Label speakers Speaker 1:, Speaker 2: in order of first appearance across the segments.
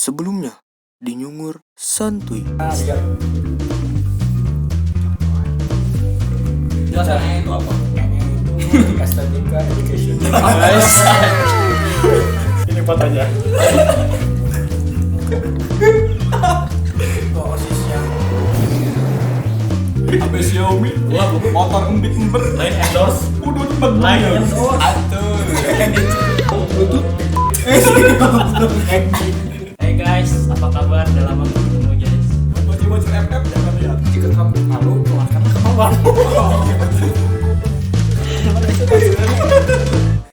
Speaker 1: Sebelumnya, di Nyungur Santuy.
Speaker 2: Caranya itu apa?
Speaker 3: STBK Education.
Speaker 2: Guys,
Speaker 3: Ini fotonya. Kok OSISnya?
Speaker 2: HP Xiaomi. Wah, motor embit-embet. Lain endorse. Udah cepet. Lain endorse. Atuh.
Speaker 4: Hey guys, apa kabar? Udah lama gak ketemu guys.
Speaker 2: Bocil-bocil FF jangan lihat.
Speaker 3: Jika kamu malu, keluarkanlah kemauan.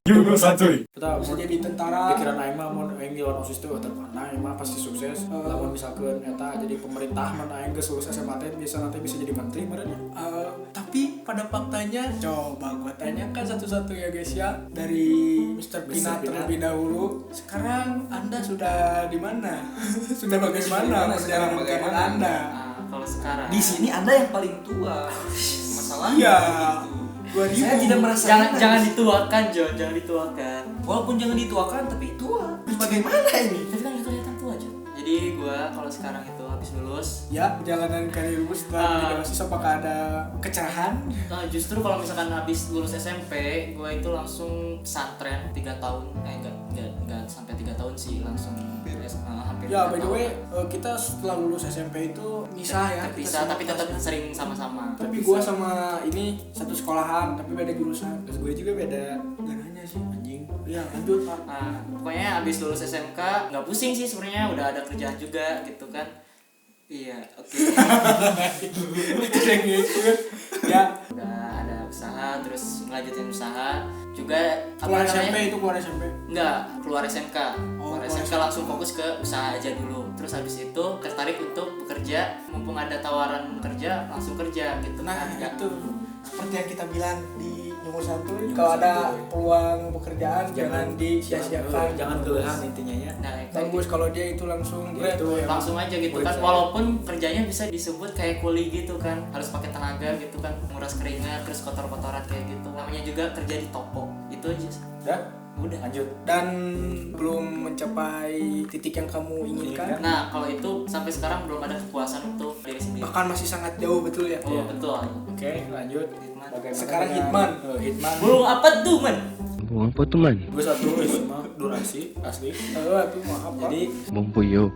Speaker 2: Nyungur Santuy.
Speaker 3: Kita bisa jadi tentara. Pikiran Aing mah mun aing di OSIS teh terpana, Aing mah pasti sukses. Lamun misalkan eta jadi pemerintah mun aing geus lulus SMA teh nanti bisa jadi menteri meureun ya. Tapi pada faktanya coba gua tanyakan satu-satu ya guys ya, dari Mr. Pinat terlebih dahulu. Sekarang Anda sudah di mana? Sudah bagaimana perjalanan karir Anda?
Speaker 4: Nah, kalau sekarang
Speaker 2: Di sini Anda yang paling tua. Masalahnya.
Speaker 3: Iya.
Speaker 2: Saya tidak merasa
Speaker 4: jangan dituakan, Jo, jangan dituakan.
Speaker 2: Walaupun jangan dituakan tapi tua. Bagaimana ini?
Speaker 4: Tapi kan gak kelihatan tua, Jo. Jadi gua kalau sekarang itu habis lulus.
Speaker 3: Ya, perjalanan karirmu setelah menjadi OSIS apakah ada kecerahan?
Speaker 4: Nah, justru kalau misalkan habis lulus SMP, gua itu langsung pesantren 3 tahun. Enggak sampai 3 tahun sih, langsung hampir.
Speaker 3: Ya,
Speaker 4: 3
Speaker 3: by the
Speaker 4: tahun.
Speaker 3: way, kita setelah lulus SMP itu misah ya.
Speaker 4: Bisa,
Speaker 3: kita
Speaker 4: tapi tetap sering sama-sama.
Speaker 3: Tapi gua sama ini satu sekolahan, tapi beda jurusan. Terus gue juga beda gananya sih, anjing. Ya, lanjut, Pak.
Speaker 4: Nah, pokoknya abis lulus SMK nggak pusing sih sebenarnya, udah ada kerjaan juga gitu kan. Iya, oke.
Speaker 3: Keren gitu. Ya,
Speaker 4: Udah ada usaha, terus ngelanjutin usaha juga.
Speaker 3: keluar SMP itu keluar SMP.
Speaker 4: Enggak, keluar SMK.
Speaker 3: Oh,
Speaker 4: Keluar
Speaker 3: keluar
Speaker 4: SMK
Speaker 3: SMK.
Speaker 4: langsung fokus ke usaha aja dulu. Terus habis itu tertarik untuk bekerja, mumpung ada tawaran kerja langsung kerja gitu.
Speaker 3: Nah,
Speaker 4: kan. Ya.
Speaker 3: itu seperti yang kita bilang di Nyungur Santuy, kalau ada peluang pekerjaan jangan disia-siakan.
Speaker 2: Jangan gelehan intinya ya.
Speaker 4: Nah, kayak
Speaker 3: Bagus kalau dia itu langsung
Speaker 2: Gitu,
Speaker 3: ya.
Speaker 4: langsung aja gitu kan, walaupun kerjanya bisa disebut kayak kuli gitu kan, harus pakai tenaga gitu kan, nguras keringat terus kotor-kotoran kayak gitu, namanya juga kerja di toko itu aja. Udah
Speaker 2: Lanjut.
Speaker 3: Dan belum mencapai titik yang kamu inginkan.
Speaker 4: Nah kalau itu sampai sekarang belum ada kepuasan untuk diri sendiri.
Speaker 3: Bahkan masih sangat jauh, betul ya.
Speaker 4: Oh betul.
Speaker 3: Oke, lanjut.
Speaker 4: Hitman.
Speaker 3: Sekarang Hitman.
Speaker 2: Hitman.
Speaker 4: Belum apa tuh man?
Speaker 5: Buang apa tuh man?
Speaker 2: Gue satu cuma durasi asli.
Speaker 3: Aduh, maaf Pak.
Speaker 2: Jadi
Speaker 5: Bang Puyo.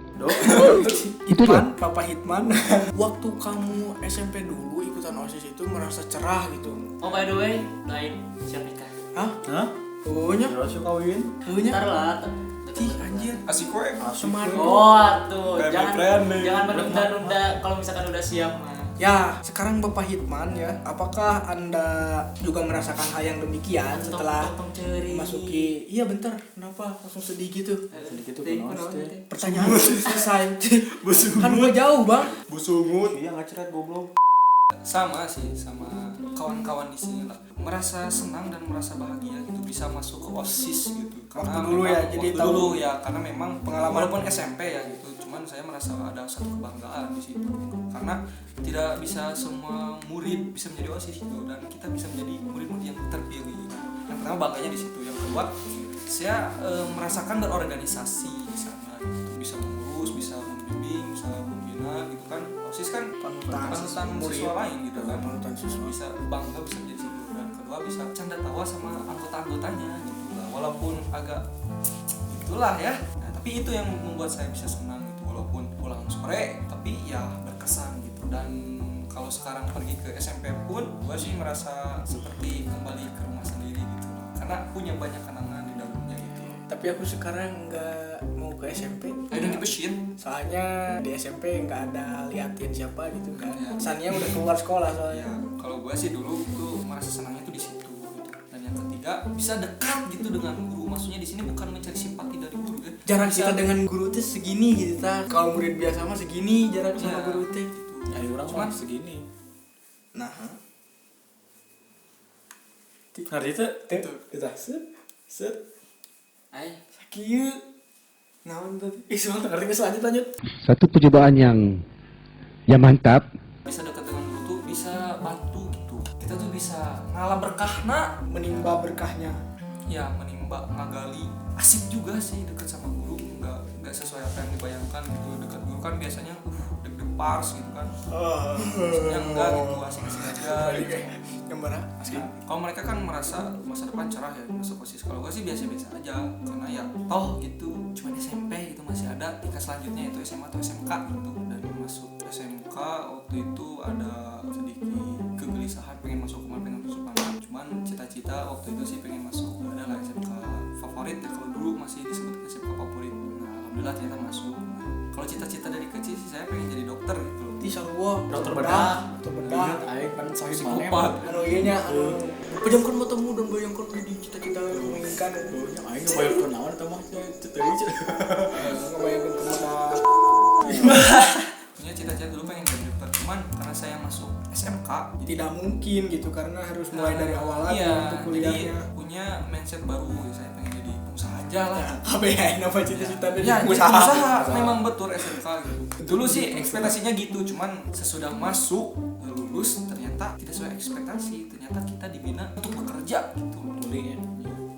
Speaker 3: Hitman, Papa Hitman. Waktu kamu SMP dulu ikutan OSIS itu merasa cerah gitu.
Speaker 4: Oh by the way, lain siap nikah.
Speaker 3: Hah? Ohnya?
Speaker 2: Jelasin kawin.
Speaker 3: Ohnya?
Speaker 4: Ntar lah.
Speaker 3: Ih, anjir.
Speaker 2: Asik kue.
Speaker 3: Cuman
Speaker 4: Oh tuh,
Speaker 2: Kayak
Speaker 4: jangan
Speaker 2: keren nih.
Speaker 4: jangan menunda-nunda kalau misalkan udah siap mah.
Speaker 3: ya, sekarang Bapak Hitman ya. Apakah Anda juga merasakan hal yang demikian setelah
Speaker 4: Tong ceri.
Speaker 3: masuki? Iya, bentar. Kenapa langsung sedih gitu?
Speaker 2: Sedikit tuh
Speaker 4: Ting,
Speaker 2: penawas
Speaker 4: penawas,
Speaker 2: teh.
Speaker 4: ting.
Speaker 3: Pertanyaan selesai. Kan gua jauh, Bang.
Speaker 2: Busungut. Iya ngacret goblok. Sama sih sama kawan-kawan di sini lah. Merasa senang dan merasa bahagia gitu bisa masuk ke OSIS gitu.
Speaker 3: Waktu dulu ya, jadi
Speaker 2: waktu
Speaker 3: tahu.
Speaker 2: dulu ya karena memang pengalaman walaupun SMP ya gitu. Cuman saya merasa ada satu kebanggaan di situ. Karena tidak bisa semua murid bisa menjadi OSIS gitu dan kita bisa menjadi murid-murid yang terpilih. Yang pertama bangganya di situ. Yang kedua saya merasakan berorganisasi di sana gitu. Bisa mengurus, bisa membimbing, bisa membina gitu kan. OSIS kan panutan siswa lain gitu kan.
Speaker 3: Panutan siswa.
Speaker 2: Bisa bangga bisa menjadi situ dan kedua bisa canda tawa sama anggota-anggotanya gitu lah. Walaupun agak itulah ya. Nah, tapi itu yang membuat saya bisa senang gitu walaupun pulang sore tapi ya berkesan gitu. Dan kalau sekarang pergi ke SMP pun gue sih merasa seperti kembali ke rumah sendiri gitu loh. Karena punya banyak kenangan di dalamnya gitu.
Speaker 3: Tapi aku sekarang nggak mau ke SMP.
Speaker 2: Ayo dong dibesin.
Speaker 3: Soalnya di SMP nggak ada liatin siapa gitu kan.
Speaker 2: Ya.
Speaker 3: Sannya udah keluar sekolah
Speaker 2: Ya,
Speaker 3: soalnya.
Speaker 2: kalau gue sih dulu tuh merasa senangnya tuh di situ gitu. Dan yang ketiga bisa dekat gitu dengan guru. Maksudnya di sini bukan mencari simpati dari guru ya.
Speaker 3: Jarak
Speaker 2: Bisa-
Speaker 3: kita dengan guru teh segini gitu ta. Kalau murid biasa mah segini jarak sama
Speaker 2: Ya,
Speaker 3: guru teh.
Speaker 2: gitu.
Speaker 1: Nyari orang
Speaker 2: Cuman
Speaker 1: mah segini.
Speaker 3: Nah,
Speaker 1: Hari itu
Speaker 3: kita set
Speaker 4: Ay,
Speaker 3: sakieu. Naon tadi? Soal ngerti nggak lanjut.
Speaker 5: Satu percobaan yang mantap.
Speaker 2: bisa dekat dengan guru tuh bisa bantu gitu. Kita tuh bisa ngalah berkahna,
Speaker 3: Menimba berkahnya.
Speaker 2: ya menimba ngagali. Asik juga sih dekat sama guru, nggak sesuai apa yang dibayangkan kan gitu. Dekat guru kan biasanya deg-deg pars gitu kan. Maksudnya enggak gitu, asik-asik aja gitu.
Speaker 3: Gimana?
Speaker 2: Kalau mereka kan merasa masa depan cerah ya masuk OSIS. Kalau gue sih biasa-biasa aja karena ya toh gitu cuma SMP gitu masih ada tingkat selanjutnya itu SMA atau SMK gitu. Dan masuk SMK waktu itu ada sedikit kegelisahan pengen masuk kemana, pengen masuk mana. Cuman cita-cita waktu itu sih pengen masuk adalah SMK favorit ya, kalau dulu masih disebut SMK favorit. Nah alhamdulillah ternyata masuk. Nah, kalau cita-cita dari kecil sih saya pengen jadi dokter gitu loh.
Speaker 3: Di sarua
Speaker 4: Dokter bedah.
Speaker 3: dokter bedah
Speaker 4: Aing kan sahih
Speaker 2: Psikopat.
Speaker 3: anu ieu nya pejamkan matamu dan bayangkan di cita-cita yang menginginkan
Speaker 4: Aing ngebayangkeun naon eta mah teu
Speaker 3: ngebayangkan kepada
Speaker 2: Punya cita-cita dulu pengen jadi dokter, cuman karena saya masuk SMK
Speaker 3: tidak mungkin gitu karena harus mulai dari awal lagi
Speaker 2: iya,
Speaker 3: untuk
Speaker 2: jadi
Speaker 3: kuliahnya.
Speaker 2: punya mindset baru, saya pengen jadi pengusaha aja lah.
Speaker 3: HBN apa cita-cita dari
Speaker 2: Ya, jadi
Speaker 3: pengusaha?
Speaker 2: pengusaha memang betul SMK gitu. Dulu sih ekspektasinya gitu, cuman sesudah masuk lulus ternyata tidak sesuai ekspektasi. Ternyata kita dibina untuk bekerja gitu.
Speaker 4: Kuli ya.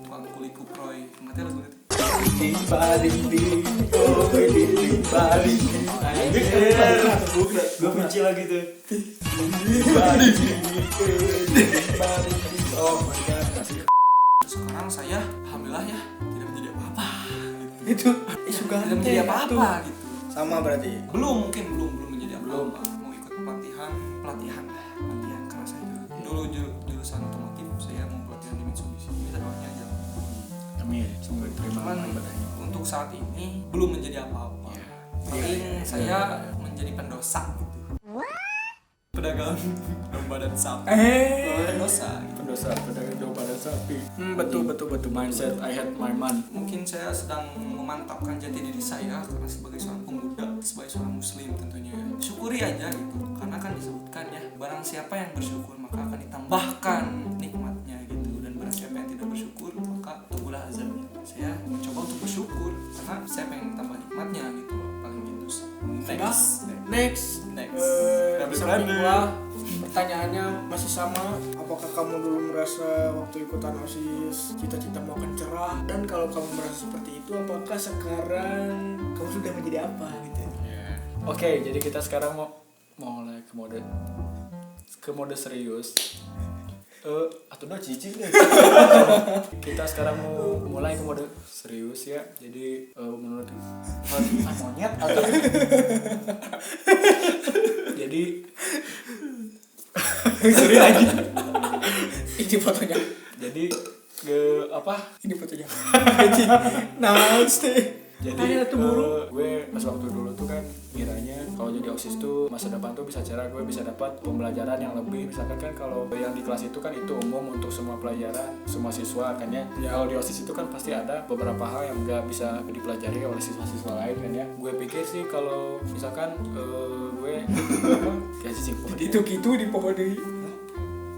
Speaker 2: Tukang kuli kuproy, ngerti lagu itu?
Speaker 4: Gue benci lagi tuh.
Speaker 3: Oh my god.
Speaker 2: Sekarang saya alhamdulillah ya tidak menjadi apa-apa.
Speaker 3: Itu isu
Speaker 2: Tidak menjadi apa-apa gitu.
Speaker 3: sama berarti.
Speaker 2: Belum menjadi apa-apa. Mau ikut pelatihan karena saya dulu jurusan otomotif, saya mau pelatihan di Mitsubishi. Minta doanya aja.
Speaker 4: Amin. Semoga diterima
Speaker 2: Cuman
Speaker 4: ibadahnya.
Speaker 2: untuk saat ini belum menjadi apa-apa. Paling saya menjadi pendosa gitu. Pedagang domba dan sapi. Pendosa gitu.
Speaker 4: Pendosa pedagang domba dan sapi.
Speaker 3: Betul.
Speaker 4: Mindset I had my man.
Speaker 2: Mungkin saya sedang memantapkan jati diri saya karena sebagai seorang pemuda, sebagai seorang muslim tentunya. Syukuri aja gitu. Karena kan disebutkan ya, barang siapa yang bersyukur maka akan ditambahkan nikmatnya gitu. Dan barang siapa yang tidak bersyukur maka tunggulah azabnya. Saya mencoba untuk bersyukur karena saya pengen tambah nikmatnya gitu. Paling gitu sih.
Speaker 3: Next.
Speaker 2: Double
Speaker 3: Samping
Speaker 2: brother.
Speaker 3: gua pertanyaannya masih sama. Apakah kamu dulu merasa waktu ikutan OSIS cita-cita mau akan cerah? Dan kalau kamu merasa seperti itu, apakah sekarang kamu sudah menjadi apa gitu?
Speaker 4: Oke, jadi kita sekarang mau mulai ke mode serius. Atau udah cicing deh. Kita sekarang mau mulai ke mode serius ya. Jadi menurut monyet atau jadi serius lagi.
Speaker 3: Ini fotonya.
Speaker 4: Jadi apa?
Speaker 3: Ini fotonya. Nice.
Speaker 4: Jadi
Speaker 3: Ayo tuh buru.
Speaker 4: gue pas waktu dulu tuh kan kiranya kalau jadi OSIS tuh masa depan tuh bisa cerah, gue bisa dapat pembelajaran yang lebih. Misalkan kan kalau yang di kelas itu kan itu umum untuk semua pelajaran, semua siswa kan ya. Kalau di OSIS itu kan pasti ada beberapa hal yang nggak bisa dipelajari oleh siswa-siswa lain kan ya. Gue pikir sih kalau misalkan gue kayak cicing
Speaker 3: Itu gitu di pohon deui.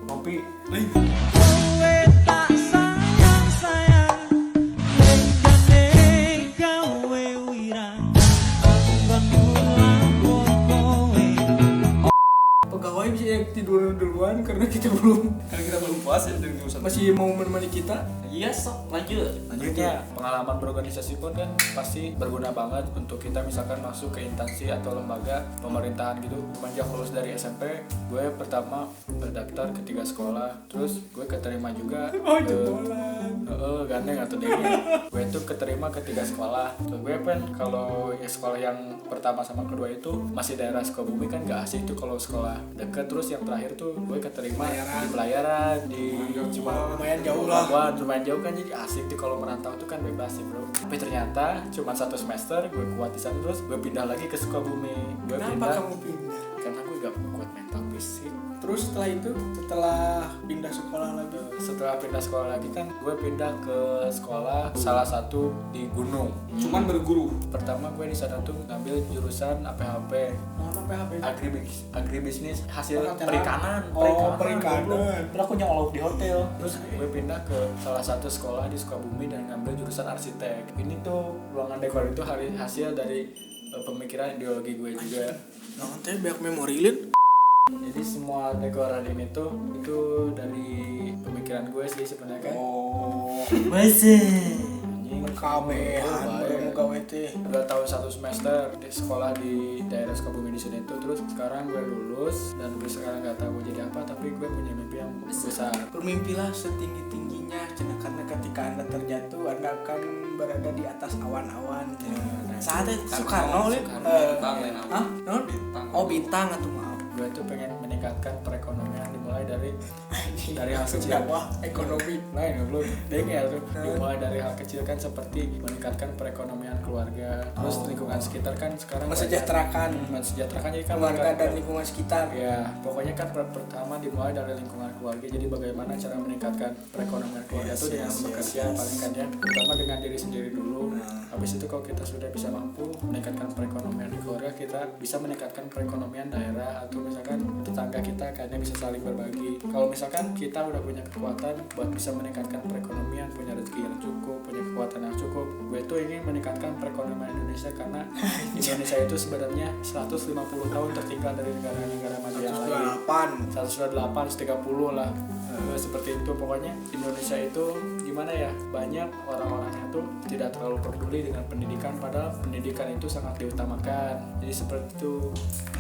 Speaker 4: ngopi.
Speaker 3: Pegawai bisa yang tidur duluan karena kita belum
Speaker 2: Karena kita belum puas ya dari jurusan.
Speaker 3: masih mau menemani kita.
Speaker 4: Iya sok lanjut. Lanjutnya pengalaman berorganisasi pun kan pasti berguna banget untuk kita misalkan masuk ke instansi atau lembaga pemerintahan gitu. Semenjak lulus dari SMP, gue pertama berdaftar ke 3 sekolah, terus gue keterima juga. Gandeng atau dengnya. Gue tuh keterima ke 3 sekolah. Terus gue kan kalau ya sekolah yang pertama sama kedua itu masih daerah Sukabumi kan gak asik tuh kalau sekolah deket. Terus yang terakhir tuh gue keterima di pelayaran di cuma
Speaker 3: Lumayan jauh lah.
Speaker 4: lumayan jauh kan, jadi asik tuh kalau merantau tuh kan bebas sih bro. Tapi ternyata cuma 1 semester gue kuat di sana, terus gue pindah lagi ke Sukabumi. Gue
Speaker 3: Kenapa
Speaker 4: pindah
Speaker 3: kamu pindah?
Speaker 4: karena gue gak kuat mental fisik.
Speaker 3: Terus setelah itu, setelah pindah sekolah lagi,
Speaker 4: Setelah pindah sekolah lagi kan gue pindah ke sekolah salah satu di Gunung.
Speaker 2: Cuman berguru.
Speaker 4: Pertama gue di sana tuh ngambil jurusan APHP,
Speaker 3: mana PHP?
Speaker 4: agribisnis hasil
Speaker 3: Perikanan.
Speaker 4: perikanan.
Speaker 3: Oh, perikanan.
Speaker 4: goblok. Terus aku nyolok di hotel. Terus gue pindah ke salah satu sekolah di Sukabumi dan ngambil jurusan arsitek. Ini tuh ruangan dekor itu hasil dari pemikiran ideologi gue juga.
Speaker 3: Nanti banyak memori lin.
Speaker 4: Jadi semua dekoran ini tuh itu dari pemikiran gue sih sebenarnya kan.
Speaker 3: Oh.
Speaker 4: Anjing.
Speaker 3: Kabehan gawe teh.
Speaker 4: Udah tahun 1 semester di sekolah di daerah Sukabumi di sini itu. Terus sekarang gue lulus dan gue sekarang nggak tahu gue jadi apa, tapi gue punya mimpi yang besar.
Speaker 3: Bermimpilah setinggi-tingginya, karena ketika Anda terjatuh, Anda akan berada di atas awan-awan. Saat itu Soekarno
Speaker 2: Bintang lain apa?
Speaker 3: Hah? Non?
Speaker 2: Bintang.
Speaker 3: Oh, bintang atau maaf.
Speaker 4: Gue tuh pengen meningkatkan perekonomian dimulai dari hal kecil.
Speaker 3: Wah, ekonomi.
Speaker 4: Lain belum ya tuh dimulai dari hal kecil kan, seperti meningkatkan perekonomian keluarga, terus lingkungan sekitar kan sekarang
Speaker 3: Mensejahterakan
Speaker 4: jadi kan
Speaker 3: keluarga dan lingkungan sekitar.
Speaker 4: ya pokoknya kan pertama dimulai dari lingkungan keluarga. Jadi bagaimana cara meningkatkan perekonomian keluarga itu dengan bekerja paling kan ya, terutama dengan diri sendiri dulu. Habis itu kalau kita sudah bisa mampu meningkatkan perekonomian di keluarga, kita bisa meningkatkan perekonomian daerah, atau misalkan tetangga kita kayaknya bisa saling berbagi. Kalau misalkan kita udah punya kekuatan buat bisa meningkatkan perekonomian, punya rezeki yang cukup, punya kekuatan yang cukup, gue tuh ingin meningkatkan perekonomian Indonesia, karena Indonesia itu sebenarnya 150 tahun tertinggal dari negara-negara maju yang lain. 128, 130 lah. Seperti itu pokoknya. Indonesia itu gimana ya, banyak orang-orangnya tuh tidak terlalu peduli dengan pendidikan, padahal pendidikan itu sangat diutamakan. Jadi seperti itu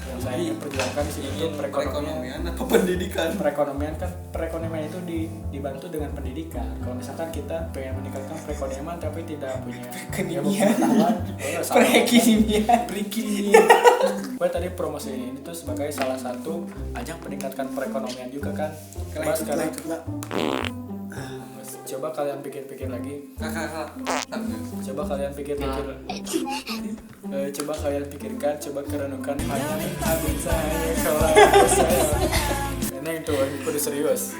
Speaker 4: yang saya ingin perjuangkan di sini tuh, perekonomian
Speaker 2: apa pendidikan?
Speaker 4: Perekonomian itu dibantu dengan pendidikan. Kalau misalkan kita pengen meningkatkan perekonomian tapi tidak punya perekonomian, gue tadi promosi ini tuh sebagai salah satu ajang peningkatan perekonomian juga kan. Coba kalian pikir-pikir lagi. Coba kalian pikir-pikir. Coba kalian pikirkan, coba kerenungkan hanya habis saya kalau saya. Karena itu kudu serius.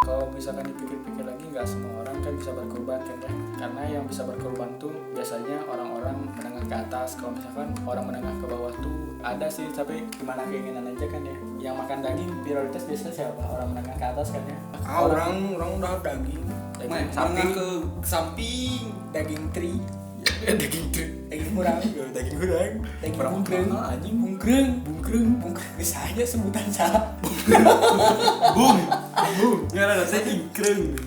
Speaker 4: Kalau misalkan dipikir-pikir lagi, nggak semua orang kan bisa berkorban kan ya. Karena yang bisa berkorban tuh biasanya orang-orang menengah ke atas. Kalau misalkan orang menengah ke bawah tuh ada sih, tapi gimana keinginan aja kan ya. Yang makan daging prioritas biasanya siapa? Orang menengah ke atas kan ya.
Speaker 3: Orang udah daging
Speaker 2: Samping ke samping.
Speaker 3: daging tri,
Speaker 4: Daging
Speaker 3: kurang,
Speaker 4: daging kurang.
Speaker 3: daging
Speaker 4: Kurang
Speaker 3: bungkreng,
Speaker 4: mahal, anjing.
Speaker 3: bungkreng bisa aja sebutan salah.
Speaker 2: Nggak ada saya ingkreng.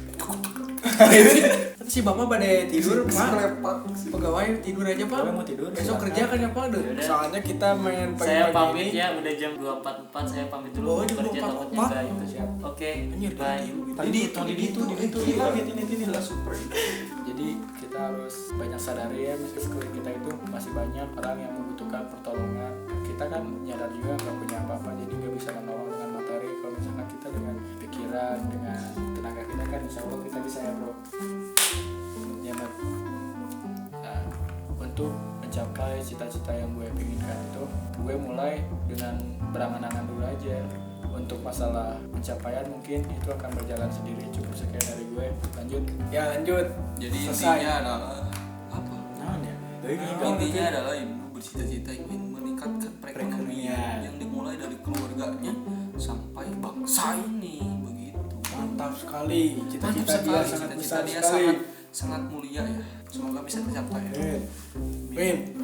Speaker 3: Si bapak pada tidur, Pak.
Speaker 2: Selepak.
Speaker 3: Pegawai tidur aja, Pak.
Speaker 4: Mau tidur.
Speaker 3: Besok kerja kan ya, Pak?
Speaker 6: Yaudah.
Speaker 3: Soalnya kita main
Speaker 6: Saya
Speaker 3: pagi-pagi
Speaker 6: pamit
Speaker 3: ini.
Speaker 6: ya, udah jam 2.44 saya pamit dulu.
Speaker 3: Oh, jam
Speaker 6: kerja
Speaker 3: 2.44.
Speaker 6: takutnya enggak itu siap. Oke,
Speaker 3: Anjir,
Speaker 6: bye.
Speaker 3: Tadi itu.
Speaker 2: Ini lah super.
Speaker 4: Jadi kita harus banyak sadari ya, meski sekeliling kita itu masih banyak orang yang membutuhkan pertolongan. Kita kan nyadar juga nggak punya apa-apa, jadi nggak bisa menolong dengan materi. Kalau misalkan kita dengan pikiran, dengan tenaga kita kan insya Allah kita bisa ya bro. Ya Mat. Nah, untuk mencapai cita-cita yang gue inginkan itu, gue mulai dengan berangan-angan dulu aja. Untuk masalah pencapaian mungkin itu akan berjalan sendiri. Cukup sekian dari gue. Lanjut.
Speaker 3: Ya lanjut.
Speaker 2: Jadi
Speaker 3: Selesai.
Speaker 2: intinya adalah apa?
Speaker 4: Nah, ya.
Speaker 2: Intinya adalah ibu bercita-cita ingin meningkatkan perekonomian yang dimulai dari keluarganya sampai bangsa ini, begitu.
Speaker 3: Mantap sekali.
Speaker 2: Mantap
Speaker 3: Cita-cita dia
Speaker 2: sekali,
Speaker 3: sangat
Speaker 2: cita-cita
Speaker 3: besar
Speaker 2: dia
Speaker 3: sekali.
Speaker 2: sangat mulia ya. Semoga bisa tercapai.
Speaker 3: Win.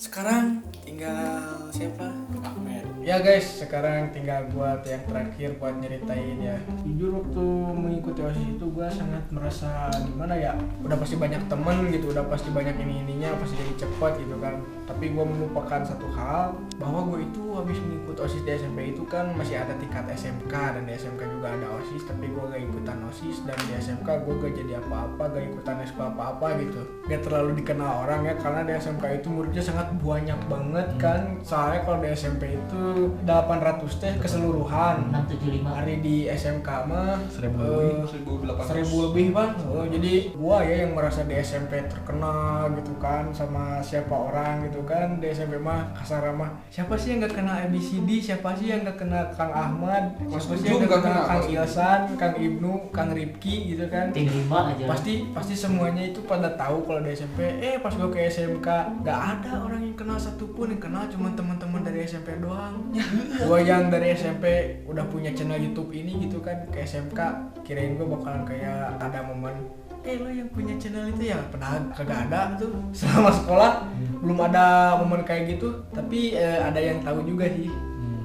Speaker 3: Sekarang tinggal siapa?
Speaker 4: Ahmed.
Speaker 3: Ya guys, sekarang tinggal gua yang terakhir buat nyeritain ya. Jujur waktu mengikuti OSIS itu gua sangat merasa gimana ya, udah pasti banyak temen gitu, udah pasti banyak ininya, pasti jadi cepat gitu kan. Tapi gua melupakan satu hal, bahwa gua itu habis mengikuti OSIS di SMP itu kan masih ada tingkat SMK, dan di SMK juga ada OSIS, tapi gua gak ikutan OSIS, dan di SMK gua gak jadi apa-apa, gak ikutan eskul apa-apa gitu. Gak terlalu dikenal orang ya, karena di SMK itu muridnya sangat banyak banget kan. Soalnya kalau di SMP itu 800 teh keseluruhan.
Speaker 6: 675.
Speaker 3: Hari di SMK mah 1000 lebih bang. Jadi gua ya yang merasa di SMP terkenal gitu kan sama siapa orang gitu kan. Di SMP mah kasar mah siapa sih yang gak kenal ABCD, siapa sih yang gak kenal Kang Ahmad, siapa sih yang gak kenal Kang Ilsan, Kang Ibnu, Kang Ripki gitu kan.
Speaker 6: Tim 5 aja.
Speaker 3: Pasti semuanya itu pada tahu kalau di SMP. Pas gua ke SMK gak ada orang yang kenal satupun, yang kenal cuma teman-teman dari SMP doang. Gua yang dari SMP udah punya channel YouTube ini gitu kan, ke SMK kirain gua bakalan kayak ada momen lo yang punya channel itu ya, padahal kagak ada tuh. Selama sekolah belum ada momen kayak gitu, tapi ada yang tahu juga sih.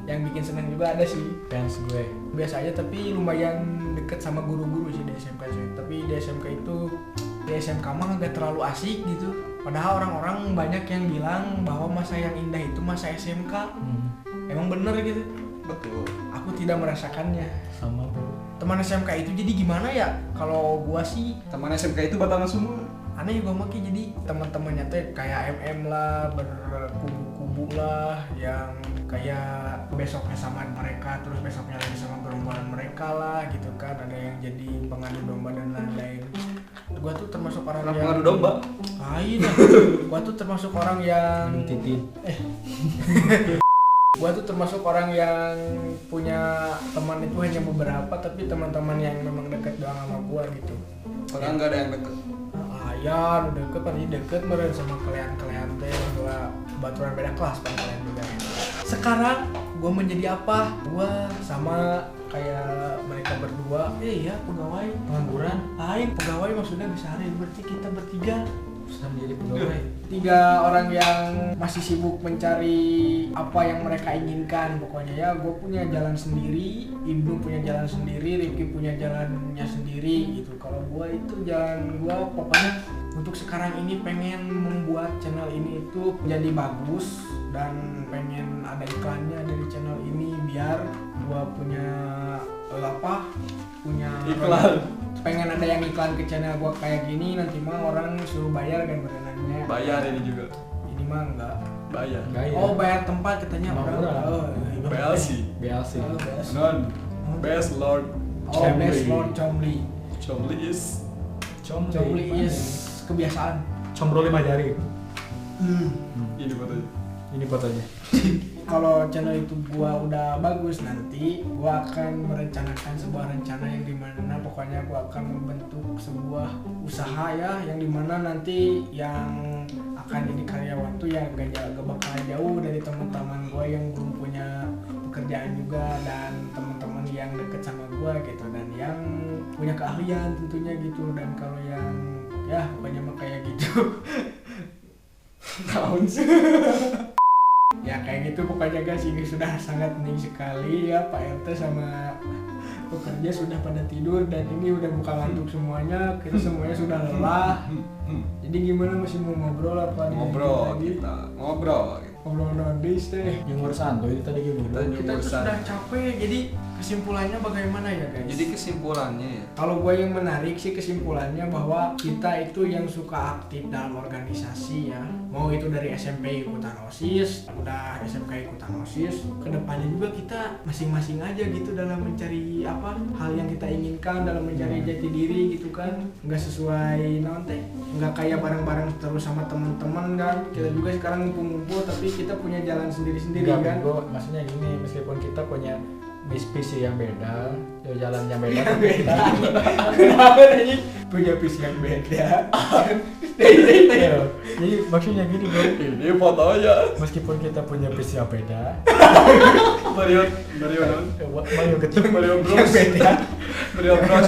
Speaker 3: Yang bikin seneng juga ada sih, fans gue biasa aja, tapi lumayan deket sama guru-guru sih di SMK sih. Tapi di SMK itu
Speaker 7: di SMK mah nggak terlalu asik gitu. Padahal orang-orang banyak yang bilang bahwa masa yang indah itu masa SMK. Emang bener gitu.
Speaker 2: Betul.
Speaker 7: Aku tidak merasakannya.
Speaker 6: Sama bro.
Speaker 7: Teman SMK itu jadi gimana ya? Kalau gua sih
Speaker 2: Teman SMK itu batangan semua.
Speaker 7: aneh juga makin jadi teman-temannya teh kayak MM lah, berkubu-kubu lah, yang kayak besoknya sama mereka, terus besoknya lagi sama gerombolan mereka lah gitu kan. Ada yang jadi pengadu domba dan lain-lain. Gua tuh termasuk orang yang
Speaker 2: Pengadu domba.
Speaker 7: lain. Gua tuh termasuk orang yang Gua tuh termasuk orang yang punya teman itu hanya beberapa, tapi teman-teman yang memang dekat doang sama gua gitu.
Speaker 2: Padahal nggak ada yang deket.
Speaker 7: Ya udah deket, pasti deket meren sama kalian teh. Gua baturan beda kelas kan kalian juga. Sekarang gua menjadi apa? Gua sama kayak mereka berdua. Ya pegawai pengangguran. Lain pegawai maksudnya bisa hari berarti kita bertiga
Speaker 6: Sudah menjadi pegawai.
Speaker 7: 3 orang yang masih sibuk mencari apa yang mereka inginkan. Pokoknya ya gue punya jalan sendiri, Ibnu punya jalan sendiri, Rifki punya jalannya sendiri gitu. Kalau gue itu jalan gue pokoknya untuk sekarang ini pengen membuat channel ini itu jadi bagus dan pengen ada iklannya dari channel ini biar gue punya
Speaker 2: Iklan.
Speaker 7: pengen ada yang iklan ke channel gua kayak gini, nanti mah orang suruh bayar kan berenangnya.
Speaker 2: Bayar ini juga.
Speaker 7: Ini mah enggak.
Speaker 2: Bayar.
Speaker 7: Oh bayar tempat katanya orang. Oh,
Speaker 2: BLC.
Speaker 6: BLC.
Speaker 2: Non. Best Lord.
Speaker 7: Oh best Lord Chomli.
Speaker 2: Chomli is.
Speaker 7: Chomli is kebiasaan.
Speaker 6: Combro 5 jari.
Speaker 2: Ini fotonya.
Speaker 6: Ini fotonya.
Speaker 7: Kalau channel itu gua udah bagus, nanti gua akan merencanakan sebuah rencana yang dimana pokoknya gua akan membentuk sebuah usaha ya, yang dimana nanti yang akan jadi karyawan tuh ya gak bakal jauh dari teman-teman gua yang belum punya pekerjaan juga, dan teman-teman yang deket sama gua gitu, dan yang punya keahlian tentunya gitu. Dan kalau yang ya pokoknya mah kayak gitu. Tahun sih. Ya kayak gitu pokoknya guys, ini sudah sangat hening sekali ya. Pak RT sama pekerja sudah pada tidur dan ini udah buka ngantuk semuanya. Kita semuanya sudah lelah. Jadi gimana, masih mau ngobrol apa?
Speaker 2: Ngobrol
Speaker 7: lagi?
Speaker 2: kita. Ngobrol.
Speaker 7: Ngobrol nodis deh.
Speaker 6: Nyumur santuy itu tadi gini.
Speaker 7: Kita tuh sudah capek. Jadi kesimpulannya bagaimana ya guys?
Speaker 2: Jadi kesimpulannya ya.
Speaker 7: Kalau gue yang menarik sih kesimpulannya bahwa kita itu yang suka aktif dalam organisasi ya. Mau itu dari SMP ikutan OSIS, udah SMK ikutan OSIS, kedepannya juga kita masing-masing aja gitu dalam mencari apa hal yang kita inginkan, dalam mencari jati diri gitu kan. Nggak sesuai nanti, nggak kayak bareng-bareng terus sama teman-teman kan. Kita juga sekarang ngumpul-ngumpul tapi kita punya jalan sendiri-sendiri kan.
Speaker 6: Bro, maksudnya gini, meskipun kita punya visi yang beda, jalan yang beda,
Speaker 7: Kenapa nih? Punya visi yang beda.
Speaker 6: Jadi maksudnya gini bro,
Speaker 2: Ini fotonya.
Speaker 6: meskipun kita punya visi yang beda,
Speaker 2: Mario
Speaker 6: Mario
Speaker 2: Bros. Mario Bros.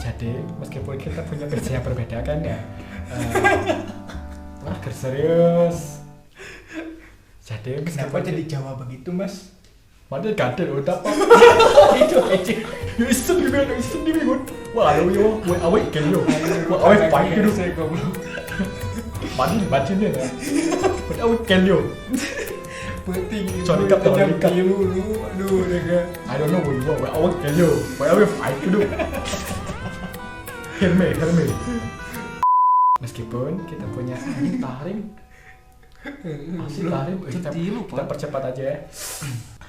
Speaker 6: jadi meskipun kita punya visi yang berbeda kan ya, serius. Jadi
Speaker 7: Kenapa jadi Jawa begitu mas?
Speaker 6: Padahal gadel udah apa? Itu aja. Iseng di minggu. Wah, yo, awet kan yo. Wah, awet baik gitu.
Speaker 7: Saya goblok.
Speaker 6: Batin dia lah. Awet kan yo.
Speaker 7: Penting.
Speaker 6: Sorry, Kak, sorry, Kak.
Speaker 7: Dulu, aduh, dega.
Speaker 6: I don't know wah, awet kan yo. Wah, awet baik gitu. Helme. Meskipun kita punya taring. Masih taring. Kita percepat aja ya.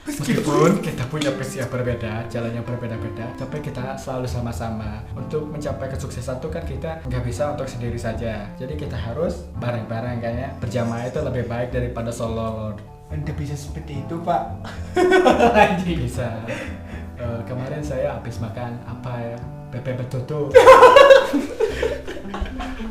Speaker 6: Meskipun kita punya visi yang berbeda, jalan yang berbeda-beda, tapi kita selalu sama-sama. Untuk mencapai kesuksesan itu kan kita nggak bisa untuk sendiri saja. Jadi kita harus bareng-bareng kayaknya. Berjamaah itu lebih baik daripada solo.
Speaker 7: Anda bisa seperti itu pak?
Speaker 6: Bisa. Kemarin saya habis makan apa ya? Bebek betutu.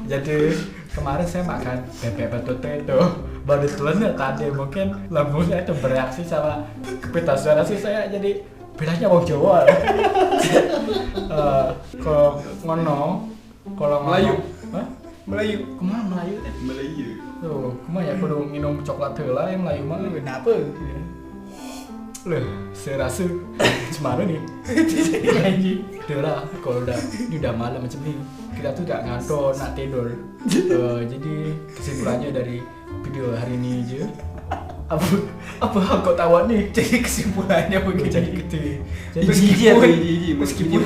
Speaker 6: Jadi kemarin saya makan bebek betutu itu baru telan tadi, mungkin lambung saya itu bereaksi sama kepitan suara sih, saya jadi bedanya wong Jawa. Kalau ngono, kalau
Speaker 2: Melayu.
Speaker 6: Hah?
Speaker 7: Melayu.
Speaker 6: Kemana Melayu teh?
Speaker 2: Melayu.
Speaker 6: Tuh, kemana ya kudu minum coklat heula yang Melayu mah.
Speaker 7: Kenapa?
Speaker 6: Loh, saya rasa Semarang nih. Anjing. Udah lah, kalau ini udah malam macam ini, kita tuh gak ngantor, nak tidur. Jadi kesimpulannya dari video hari ini aja. Apa kau tahu nih?
Speaker 3: Jadi kesimpulannya begini.
Speaker 6: Jadi gede.
Speaker 2: Jadi
Speaker 6: Meskipun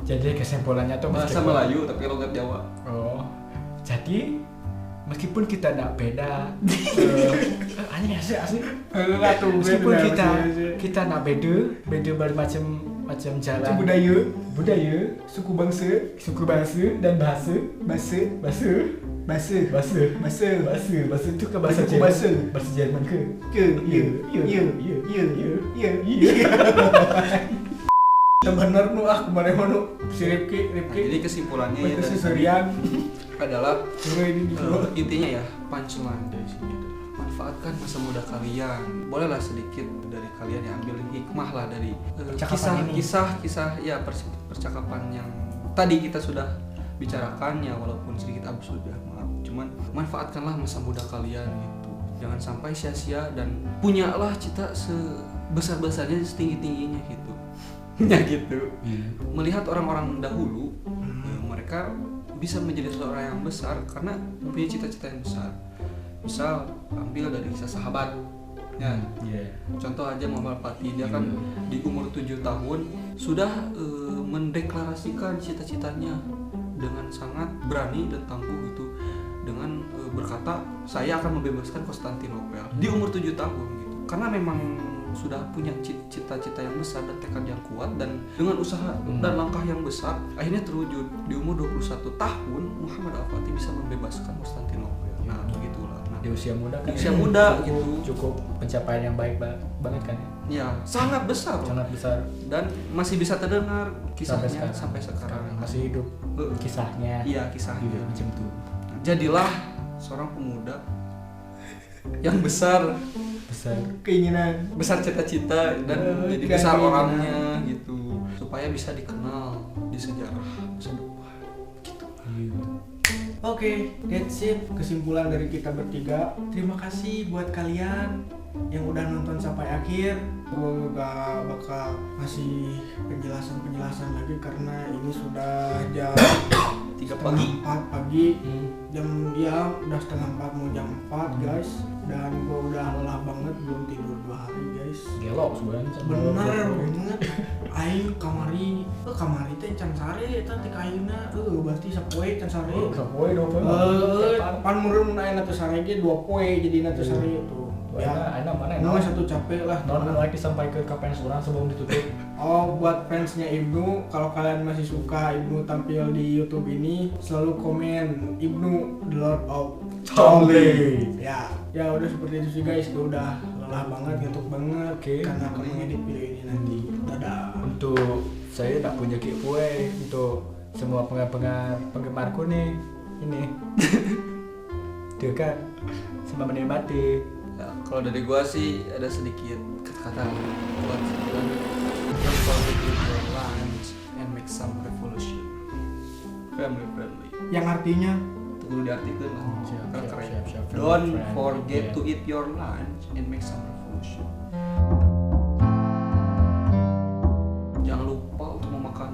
Speaker 6: jadi kesimpulannya tuh
Speaker 2: bahasa Melayu tapi logat Jawa.
Speaker 6: Oh, jadi meskipun kita tidak beda, aneh asli. Meskipun kita tidak beda bermacam jalan, budaya, suku bangsa dan bahasa itu ke bahasa Jerman ke?
Speaker 7: Bener nu kemarin nu si Rifki
Speaker 2: Jadi kesimpulannya ya
Speaker 7: si Suryan
Speaker 2: adalah
Speaker 7: ini
Speaker 2: intinya ya punchline dari sini. Manfaatkan masa muda kalian. Bolehlah sedikit dari kalian yang ambil hikmah lah dari kisah ya percakapan yang tadi kita sudah bicarakan ya, walaupun sedikit absurd ya, maaf. Cuman manfaatkanlah masa muda kalian gitu. Jangan sampai sia-sia dan punyalah cita sebesar-besarnya, setinggi-tingginya gitu. Ya gitu. Melihat orang-orang dahulu, mereka bisa menjadi seorang yang besar karena mempunyai cita-cita yang besar. Misal ambil dari kisah sahabat. Ya. Contoh aja Muhammad Fatih, dia kan di umur 7 tahun sudah mendeklarasikan cita-citanya dengan sangat berani dan tangguh gitu, dengan berkata saya akan membebaskan Konstantinopel di umur 7 tahun gitu. Karena memang sudah punya cita-cita yang besar dan tekad yang kuat, dan dengan usaha dan langkah yang besar akhirnya terwujud. Di umur 21 tahun Muhammad Al-Fatih bisa membebaskan Konstantinopel. Nah, begitulah. Nah,
Speaker 6: di usia muda kan.
Speaker 2: Usia muda gitu.
Speaker 6: Cukup pencapaian yang baik banget kan ya.
Speaker 2: Ya, sangat besar.
Speaker 6: Sangat besar.
Speaker 2: Dan masih bisa terdengar kisahnya sampai sekarang.
Speaker 6: Masih hidup kisahnya.
Speaker 2: Iya, kisahnya
Speaker 6: macam itu.
Speaker 2: Jadilah seorang pemuda yang besar
Speaker 7: keinginan,
Speaker 2: besar cita-cita, dan jadi besar orangnya gitu, supaya bisa dikenal di sejarah masa depan gitu.
Speaker 7: Oke, that's it. Kesimpulan dari kita bertiga. Terima kasih buat kalian yang udah nonton sampai akhir. Gue gak bakal ngasih penjelasan lagi karena ini sudah jam
Speaker 2: 3
Speaker 7: pagi. Jam ya udah setengah 4 mau jam 4 guys. Dan gue udah lelah banget, belum tidur 2 hari guys.
Speaker 6: Gelok sebenarnya.
Speaker 7: Bener banget. Aing kamari teh can sare eta teh kaina. Berarti sapoe can sare.
Speaker 6: Sapoe 2 poe.
Speaker 7: Pan meureun mun ayeuna teh sare ge 2 poe jadina teh sare tuh. Ya,
Speaker 6: enak mana?
Speaker 7: Nah, satu capek lah.
Speaker 6: Non lagi disampaikan ke fans orang sebelum ditutup.
Speaker 7: Oh, buat fansnya Ibnu, kalau kalian masih suka Ibnu tampil di YouTube ini, selalu komen Ibnu The Lord of Chongli. Ya udah seperti itu sih guys. Gue udah lelah banget, ngantuk banget karena akan mengedit video ini nanti. Dadah.
Speaker 6: Untuk saya tak punya giveaway untuk semua penggemarku nih. Ini. Tuh kan, sama menikmati.
Speaker 2: Ya, kalau dari gua sih ada sedikit kata-kata buat don't forget your lunch and make some revolution. Family friendly.
Speaker 7: Yang artinya
Speaker 2: Perlu diartikan lah.
Speaker 6: Siap.
Speaker 2: Don't forget to eat your lunch and make some revolution. Jangan lupa untuk memakan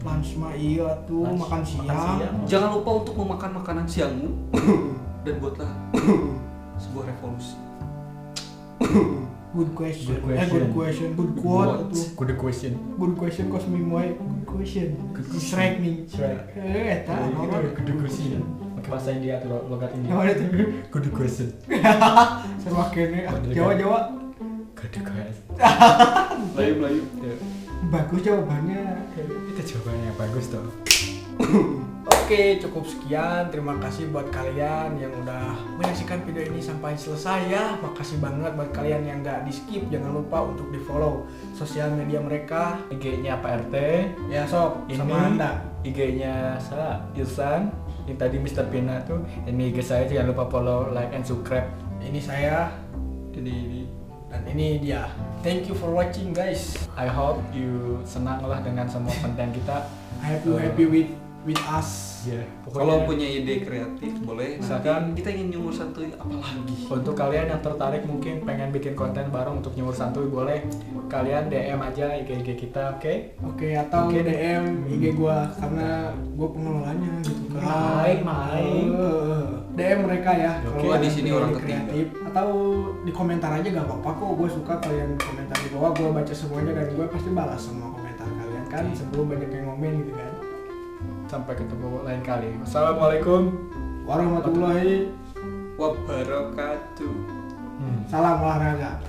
Speaker 7: lunch mah iya tuh, makan siang.
Speaker 2: Jangan lupa untuk memakan makanan siangmu dan buatlah sebuah revolusi.
Speaker 7: Good question.
Speaker 6: Good
Speaker 7: Good quote tuh.
Speaker 6: Good question.
Speaker 7: Good question cause me moy. Good question. Strike nih. Eta
Speaker 6: Good question. Pakai bahasa India atau logat India.
Speaker 7: Apa itu?
Speaker 6: Good question.
Speaker 7: Sama kene Jawa.
Speaker 6: Good question.
Speaker 2: Melayu.
Speaker 7: Bagus jawabannya.
Speaker 6: Itu jawabannya bagus toh.
Speaker 7: Oke, cukup sekian. Terima kasih buat kalian yang udah menyaksikan video ini sampai selesai ya. Makasih banget buat kalian yang gak di skip. Jangan lupa untuk di follow sosial media mereka.
Speaker 6: IG-nya Pak RT.
Speaker 7: Ya sok,
Speaker 6: Ini
Speaker 7: sama Anda.
Speaker 6: IG-nya saya Ilsan. Yang tadi Mr. Pina tuh. Ini IG saya, jangan lupa follow, like, and subscribe.
Speaker 7: Ini saya.
Speaker 2: Ini
Speaker 7: Dan ini dia. Thank you for watching guys.
Speaker 6: I hope you senang lah dengan semua konten kita.
Speaker 7: I hope you happy with with us.
Speaker 6: Ya,
Speaker 2: Kalau
Speaker 6: pokoknya
Speaker 2: punya ide kreatif boleh.
Speaker 6: Misalkan-
Speaker 2: Nanti kita ingin nyumur santuy apa lagi?
Speaker 6: untuk kalian yang tertarik mungkin pengen bikin konten bareng untuk nyumur santuy, boleh kalian DM aja IG kita, oke?
Speaker 7: Oke, atau
Speaker 6: Oke.
Speaker 7: DM IG gua karena gua pengelolanya gitu kan.
Speaker 6: Main.
Speaker 7: DM mereka ya.
Speaker 6: Oke,
Speaker 7: kalau
Speaker 2: di
Speaker 7: ada
Speaker 2: sini
Speaker 7: ide
Speaker 2: orang ketiga.
Speaker 7: kreatif atau di komentar aja gak apa-apa kok. Gue suka kalian komentar di bawah, gue baca semuanya dan gue pasti balas semua komentar kalian kan sebelum banyak yang komen gitu kan.
Speaker 6: Sampai ketemu lain kali. Wassalamualaikum.
Speaker 7: Warahmatullahi
Speaker 2: Wabarakatuh.
Speaker 7: salam olahraga.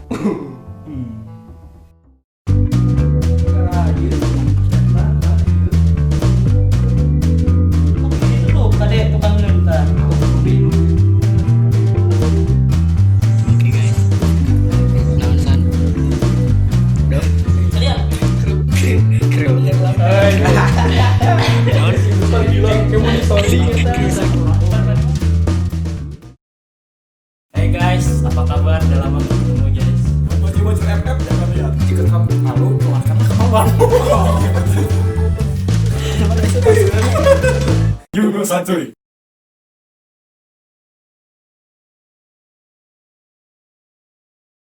Speaker 3: Hey guys, apa kabar? Udah lama gak ketemu guys.
Speaker 4: Baju FF jangan lihat. Jika kamu malu, keluarkanlah kemauan.
Speaker 6: Nyumur santuy.